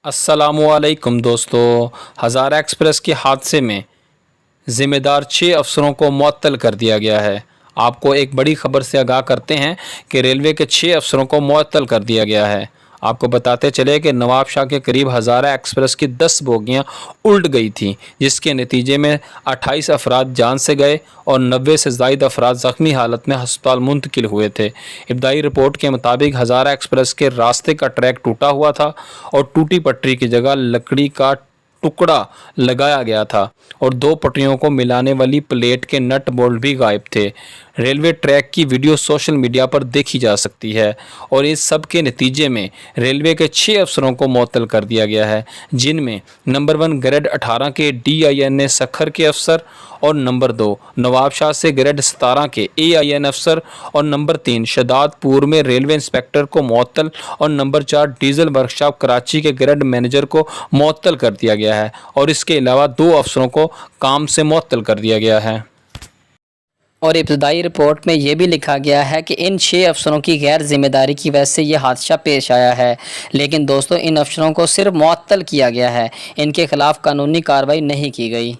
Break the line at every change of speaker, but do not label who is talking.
अस्सलामुअलैकुम दोस्तों। हज़ारा एक्सप्रेस के हादसे में ज़िम्मेदार 6 अफसरों को मुअत्तल कर दिया गया है। आपको एक बड़ी खबर से आगाह करते हैं कि रेलवे के 6 अफसरों को मुअत्तल कर दिया गया है। आपको बताते चले कि नवाब शाह के करीब हज़ारा एक्सप्रेस की 10 बोगियां उल्ट गई थीं, जिसके नतीजे में 28 अफराद जान से गए और 90 से ज़ायद अफराद ज़ख्मी हालत में अस्पताल मुंतकिल हुए थे। इब्तदाई रिपोर्ट के मुताबिक हज़ारा एक्सप्रेस के रास्ते का ट्रैक टूटा हुआ था और टूटी पटरी की जगह लकड़ी का टुकड़ा लगाया गया था और 2 पटरियों को मिलाने वाली प्लेट के नट बोल्ट भी गायब थे। रेलवे ट्रैक की वीडियो सोशल मीडिया पर देखी जा सकती है और इस सब के नतीजे में रेलवे के 6 अफसरों को मुअत्तल कर दिया गया है, जिनमें नंबर 1 ग्रेड 18 के DINA सखर के अफसर और नंबर 2 नवाब शाह से ग्रेड 17 के AIN अफसर और नंबर 3 शदादपुर में रेलवे इंस्पेक्टर को मुअत्तल और नंबर 4 डीजल वर्कशॉप कराची के ग्रेड मैनेजर को मुअत्तल कर दिया गया है और इसके अलावा 2 अफसरों को काम से मुअत्तल कर दिया गया है।
और इब्तदाई रिपोर्ट में ये भी लिखा गया है कि इन 6 अफसरों की गैर जिम्मेदारी की वजह से ये हादसा पेश आया है। लेकिन दोस्तों, इन अफसरों को सिर्फ मुअत्तल किया गया है, इनके खिलाफ़ कानूनी कार्रवाई नहीं की गई।